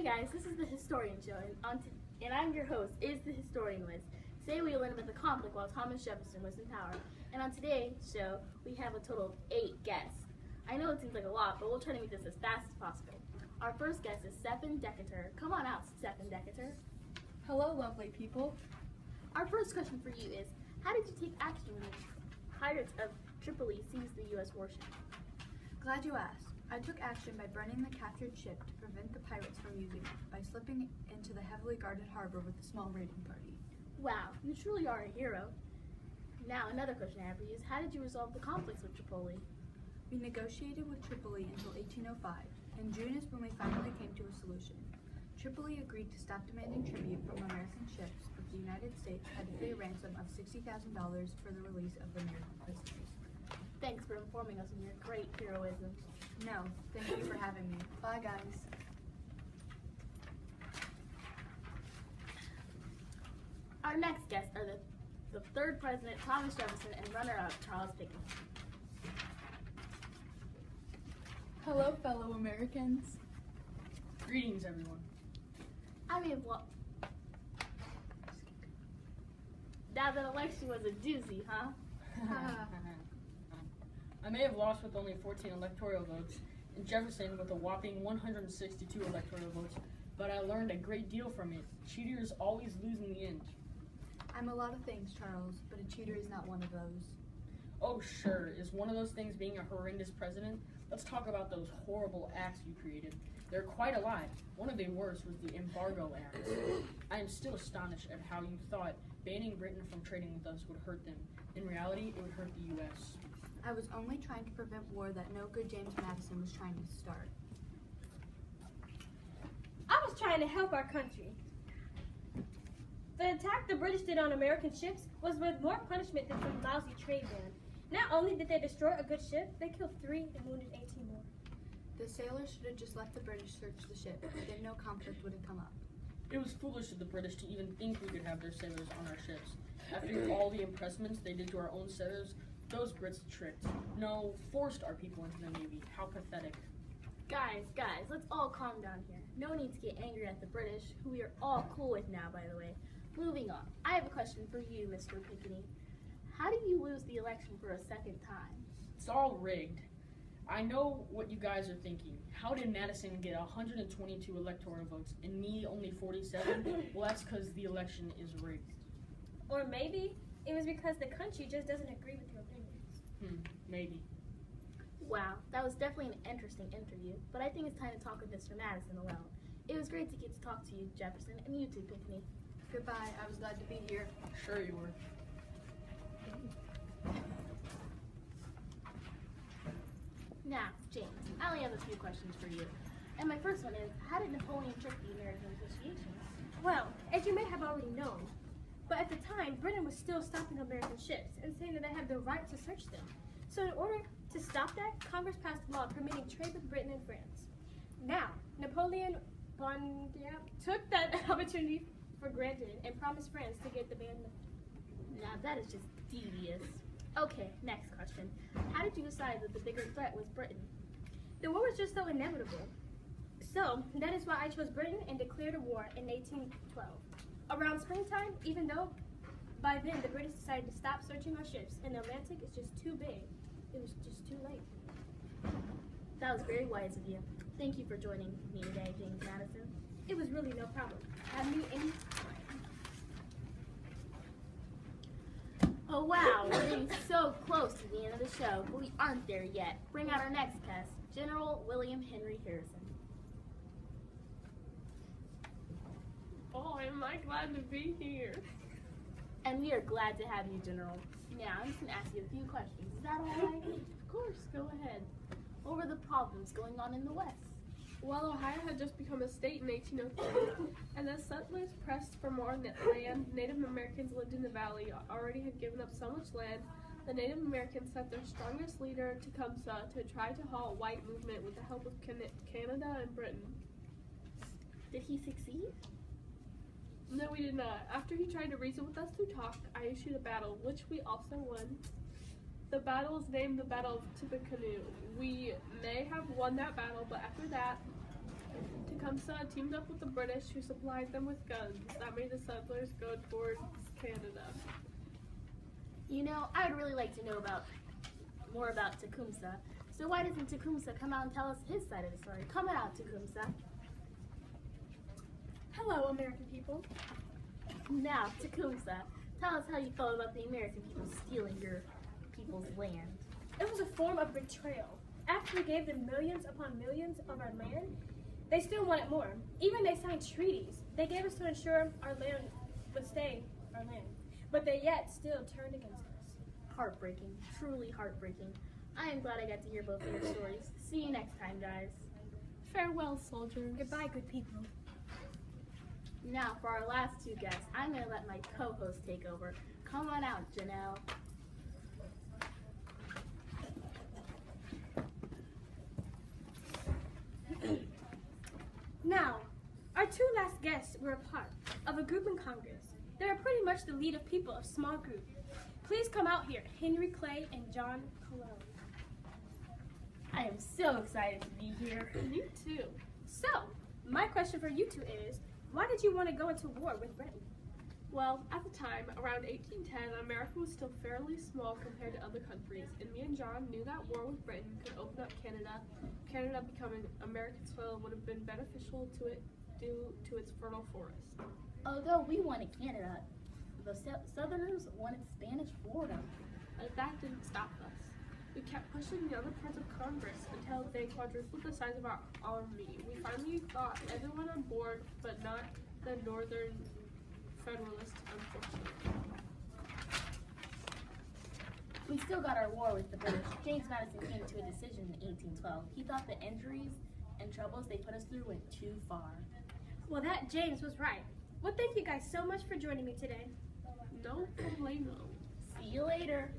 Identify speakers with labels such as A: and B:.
A: guys, this is the Historian Show, and I'm your host, Is the Historian Liz. Today we learned about the conflict while Thomas Jefferson was in power, and on today's show we have a total of 8 guests. I know it seems like a lot, but we'll try to make this as fast as possible. Our first guest is Stephen Decatur. Come on out, Stephen Decatur.
B: Hello, lovely people.
A: Our first question for you is, how did you take action when the pirates of Tripoli seized the U.S. warship?
B: Glad you asked. I took action by burning the captured ship to prevent the pirates from using it, by slipping into the heavily guarded harbor with a small raiding party.
A: Wow, you truly are a hero. Now, another question I have for you is, how did you resolve the conflicts with Tripoli?
B: We negotiated with Tripoli until 1805. In June is when we finally came to a solution. Tripoli agreed to stop demanding tribute from American ships, but the United States had to pay a ransom of $60,000 for the release of the American prisoners.
A: Thanks for informing us of your great heroism.
B: No, thank you for having me. Bye, guys.
A: Our next guests are the third president, Thomas Jefferson, and runner-up, Charles Dickens.
B: Hello, fellow Americans.
C: Greetings, everyone.
A: I mean, well, that election was a doozy, huh?
C: I may have lost with only 14 electoral votes, and Jefferson with a whopping 162 electoral votes, but I learned a great deal from it. Cheaters always lose in the end.
B: I'm a lot of things, Charles, but a cheater is not one of those.
C: Oh, sure. Is one of those things being a horrendous president? Let's talk about those horrible acts you created. They're quite a lot. One of the worst was the Embargo Act. I am still astonished at how you thought banning Britain from trading with us would hurt them. In reality, it would hurt the U.S.
B: I was only trying to prevent war that no good James Madison was trying to start.
D: I was trying to help our country. The attack the British did on American ships was with more punishment than some lousy trade ban. Not only did they destroy a good ship, they killed 3 and wounded 18 more.
B: The sailors should have just let the British search the ship, then no conflict would have come up.
C: It was foolish of the British to even think we could have their sailors on our ships. After all the impressments they did to our own sailors, those Brits tricked. No, forced our people into the Navy. How pathetic.
A: Guys, let's all calm down here. No need to get angry at the British, who we are all cool with now, by the way. Moving on, I have a question for you, Mr. Pickney. How did you lose the election for a second time?
C: It's all rigged. I know what you guys are thinking. How did Madison get 122 electoral votes and me only 47? Well, that's because the election is rigged.
D: Or maybe it was because the country just doesn't agree with your opinions.
C: Maybe.
A: Wow, that was definitely an interesting interview, but I think it's time to talk with Mr. Madison alone. It was great to get to talk to you, Jefferson, and you too, Pickney.
B: Goodbye, I was glad to be here.
C: Sure you were.
A: Now, James, I only have a few questions for you. And my first one is, how did Napoleon trick the American negotiations?
D: Well, as you may have already known, but at the time, Britain was still stopping American ships and saying that they had the right to search them. So in order to stop that, Congress passed a law permitting trade with Britain and France. Now, Napoleon took that opportunity for granted and promised France to get the ban lifted.
A: Now, that is just devious. Okay, next question. How did you decide that the bigger threat was Britain?
D: The war was just so inevitable. So, that is why I chose Britain and declared a war in 1812. Around springtime, even though by then the British decided to stop searching our ships and the Atlantic is just too big, it was just too late.
A: That was very wise of you. Thank you for joining me today, James Madison.
D: It was really no problem. Have me any time.
A: Oh wow, we're getting so close to the end of the show, but we aren't there yet. Bring out our next guest, General William Henry Harrison.
E: Oh, am I glad to be here.
A: And we are glad to have you, General. Now, I'm just going to ask you a few questions. Is that all right?
E: Of course, go ahead.
A: What were the problems going on in the West?
E: Well, Ohio had just become a state in 1803, and as settlers pressed for more land, Native Americans lived in the valley already had given up so much land. The Native Americans sent their strongest leader, Tecumseh, to try to halt white movement with the help of Canada and Britain.
A: Did he succeed?
E: No, we did not. After he tried to reason with us through talk, I issued a battle, which we also won. The battle is named the Battle of Tippecanoe. We may have won that battle, but after that, Tecumseh teamed up with the British, who supplied them with guns that made the settlers go towards Canada.
A: You know, I would really like to know more about Tecumseh. So why doesn't Tecumseh come out and tell us his side of the story? Come out, Tecumseh.
D: Hello, American people.
A: Now, Tecumseh, tell us how you felt about the American people stealing your people's land.
D: It was a form of betrayal. After we gave them millions upon millions of our land, they still wanted more. Even they signed treaties they gave us to ensure our land would stay our land. But they yet still turned against us.
A: Heartbreaking, truly heartbreaking. I am glad I got to hear both of your stories. See you next time, guys.
E: Farewell, soldiers.
D: Goodbye, good people.
A: Now, for our last two guests, I'm going to let my co-host take over. Come on out, Janelle.
D: Now, our two last guests were a part of a group in Congress. They are pretty much the lead of people of small group. Please come out here, Henry Clay and John Cologne.
A: I am so excited to be here.
E: Me too.
D: So, my question for you two is, why did you want to go into war with Britain?
E: Well, at the time, around 1810, America was still fairly small compared to other countries, and me and John knew that war with Britain could open up Canada. Canada becoming American soil would have been beneficial to it due to its fertile forest.
A: Although we wanted Canada, the Southerners wanted Spanish Florida.
E: But that didn't stop us. We kept pushing the other parts of Congress until they quadrupled the size of our army. We finally got everyone on board, but not the Northern Federalists, unfortunately.
A: We still got our war with the British. James Madison came to a decision in 1812. He thought the injuries and troubles they put us through went too far.
D: Well, that James was right. Well, thank you guys so much for joining me today.
E: No problemo.
A: See you later.